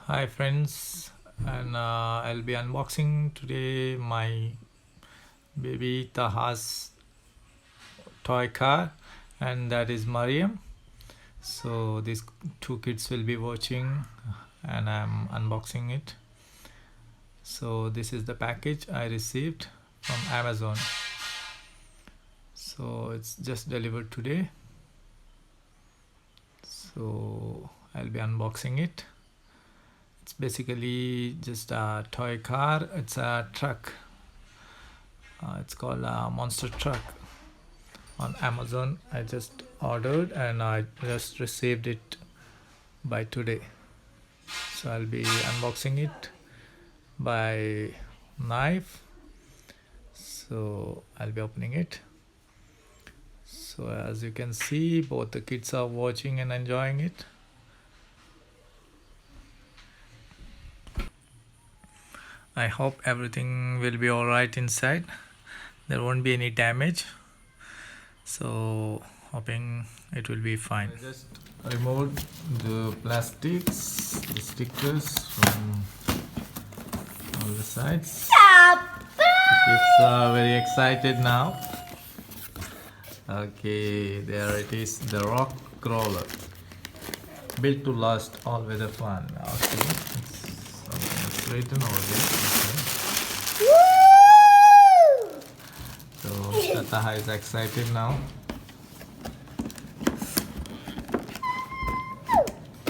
Hi friends, and I'll be unboxing today my baby Taha's toy car, and that is Mariam. So these two kids will be watching, and I'm unboxing it. So this is the package I received from Amazon. So it's just delivered today. So I'll be unboxing it. It's basically just a toy car. It's a truck. It's called a monster truck on Amazon. I just ordered and I just received it by today. So I'll be unboxing it by knife. So I'll be opening it. So as you can see, both the kids are watching and enjoying it. I hope everything will be alright inside. There won't be any damage. So hoping it will be fine. I just removed the plastics, the stickers from all the sides. Kids are very excited now. Okay, there it is, the rock crawler, built to last all weather fun. Okay, it's something written over there. Okay. So Taha is excited now.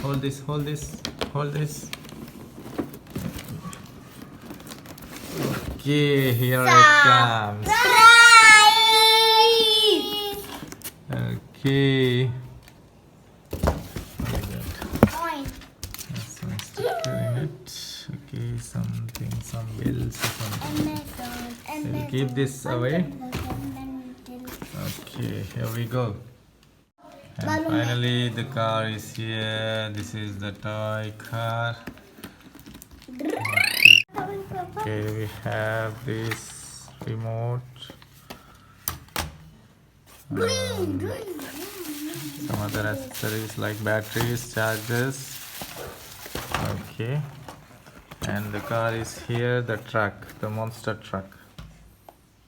Hold this, hold this, hold this. Okay, here it comes. Okay. Like that. There's some sticker in it. Okay, something, some bills or something. We'll keep this away. Okay, here we go. And finally the car is here. This is the toy car. Okay, we have this remote. Some other accessories like batteries, chargers. Okay, and the car is here, the truck, the monster truck.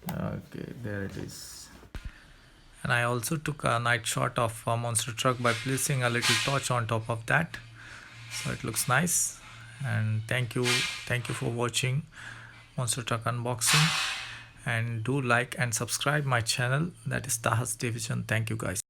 Okay, there it is. And I also took a night shot of a monster truck by placing a little torch on top of that, so it looks nice. And thank you for watching monster truck unboxing, and do like and subscribe my channel, that is Taha's Division. Thank you guys.